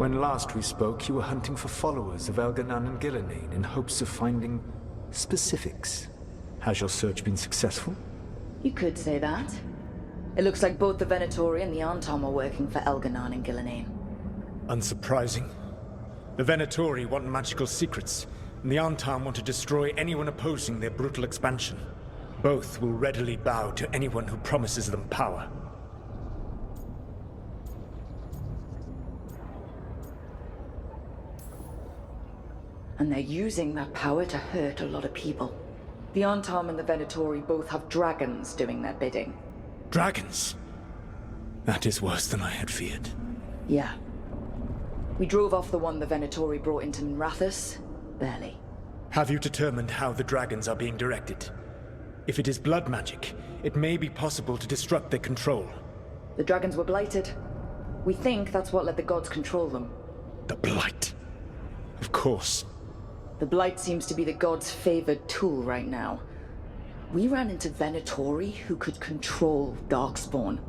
When last we spoke, you were hunting for followers of Elgar'nan and Ghilan'nain in hopes of finding specifics. Has your search been successful? You could say that. It looks like both the Venatori and the Anton are working for Elgar'nan and Ghilan'nain. Unsurprising. The Venatori want magical secrets, and the Anton want to destroy anyone opposing their brutal expansion. Both will readily bow to anyone who promises them power. And they're using that power to hurt a lot of people. The Anton and the Venatori both have dragons doing their bidding. Dragons? That is worse than I had feared. Yeah. We drove off the one the Venatori brought into Minrathous. Barely. Have you determined how the dragons are being directed? If it is blood magic, it may be possible to disrupt their control. The dragons were blighted. We think that's what let the gods control them. The Blight. Of course. The Blight seems to be the gods' favored tool right now. We ran into Venatori who could control Darkspawn.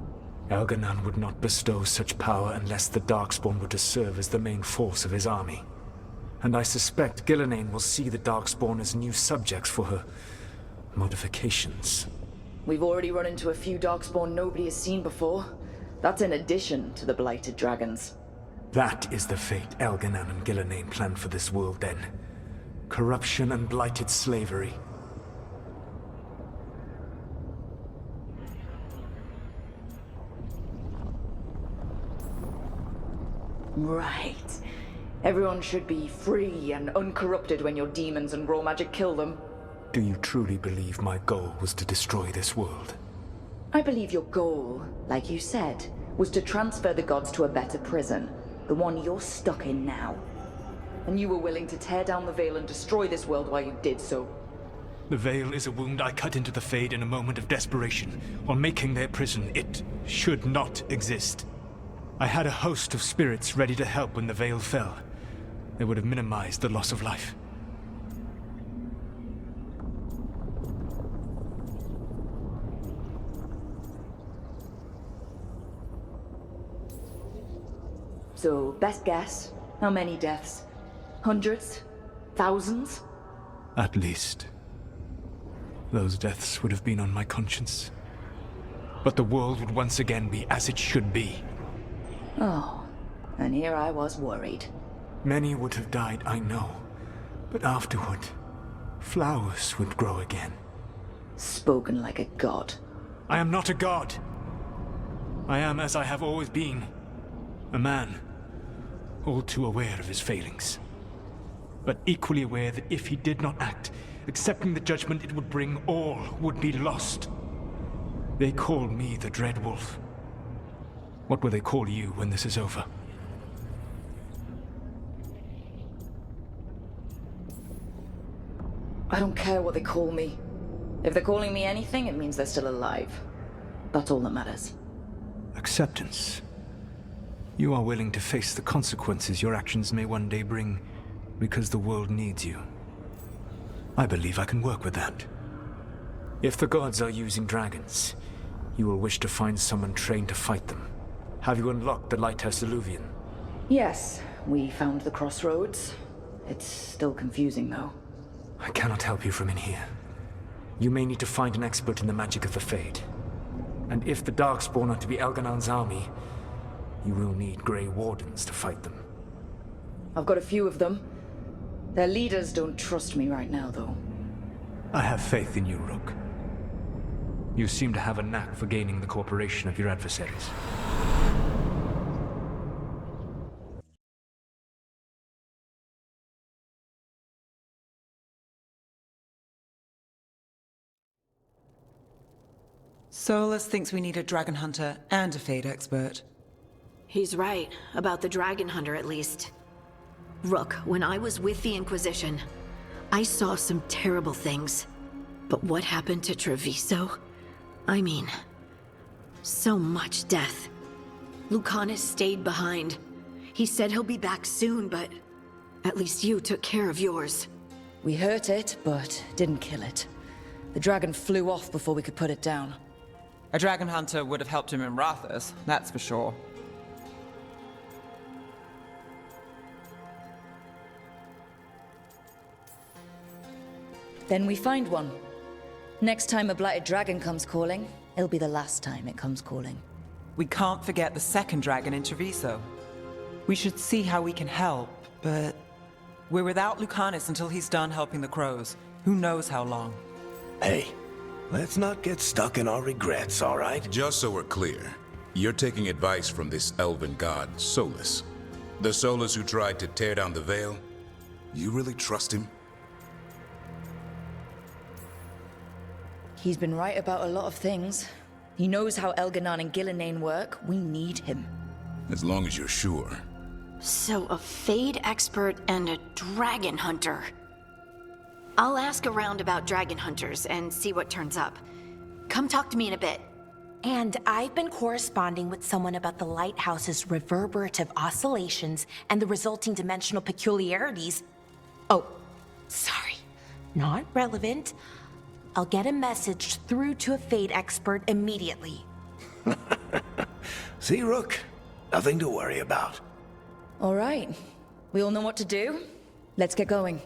Elgar'nan would not bestow such power unless the Darkspawn were to serve as the main force of his army. And I suspect Ghilan'nain will see the Darkspawn as new subjects for her modifications. We've already run into a few Darkspawn nobody has seen before. That's in addition to the blighted dragons. That is the fate Elgar'nan and Ghilan'nain planned for this world then. Corruption and blighted slavery. Right. Everyone should be free and uncorrupted when your demons and raw magic kill them. Do you truly believe my goal was to destroy this world? I believe your goal, like you said, was to transfer the gods to a better prison. The one you're stuck in now. And you were willing to tear down the Veil and destroy this world while you did so. The Veil is a wound I cut into the Fade in a moment of desperation, while making their prison. It should not exist. I had a host of spirits ready to help when the Veil fell. They would have minimized the loss of life. So, best guess, how many deaths? Hundreds? Thousands? At least. Those deaths would have been on my conscience. But the world would once again be as it should be. Oh, and here I was worried. Many would have died, I know. But afterward, flowers would grow again. Spoken like a god. I am not a god. I am as I have always been. A man. All too aware of his failings. But equally aware that if he did not act, accepting the judgment it would bring, all would be lost. They call me the Dread Wolf. What will they call you when this is over? I don't care what they call me. If they're calling me anything, it means they're still alive. That's all that matters. Acceptance. You are willing to face the consequences your actions may one day bring, because the world needs you. I believe I can work with that. If the gods are using dragons, you will wish to find someone trained to fight them. Have you unlocked the Lighthouse Illuvian? Yes, we found the crossroads. It's still confusing, though. I cannot help you from in here. You may need to find an expert in the magic of the Fade. And if the Darkspawn are to be Elgar'nan's army, you will need Grey Wardens to fight them. I've got a few of them. Their leaders don't trust me right now, though. I have faith in you, Rook. You seem to have a knack for gaining the cooperation of your adversaries. Solas thinks we need a dragon hunter and a Fade expert. He's right, about the dragon hunter at least. Rook, when I was with the Inquisition, I saw some terrible things. But what happened to Treviso? I mean, so much death. Lucanus stayed behind. He said he'll be back soon, but at least you took care of yours. We hurt it, but didn't kill it. The dragon flew off before we could put it down. A dragon hunter would have helped him in Minrathous, that's for sure. Then we find one. Next time a blighted dragon comes calling, it'll be the last time it comes calling. We can't forget the second dragon in Treviso. We should see how we can help, but we're without Lucanus until he's done helping the crows. Who knows how long? Hey, let's not get stuck in our regrets, all right? Just so we're clear, you're taking advice from this elven god, Solas. The Solas who tried to tear down the Veil? You really trust him? He's been right about a lot of things. He knows how Elgar'nan and Ghilan'nain work. We need him. As long as you're sure. So a Fade expert and a dragon hunter. I'll ask around about dragon hunters and see what turns up. Come talk to me in a bit. And I've been corresponding with someone about the lighthouse's reverberative oscillations and the resulting dimensional peculiarities. Oh, sorry. Not relevant. I'll get a message through to a Fade expert immediately. See, Rook? Nothing to worry about. All right. We all know what to do. Let's get going.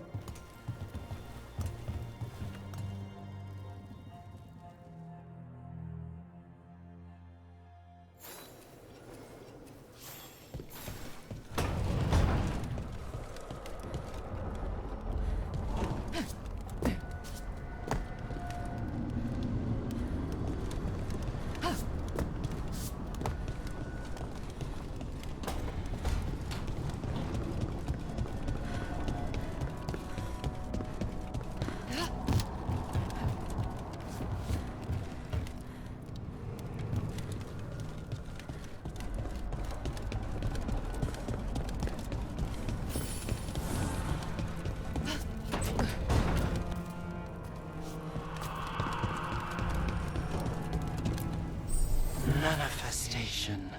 Manifestation.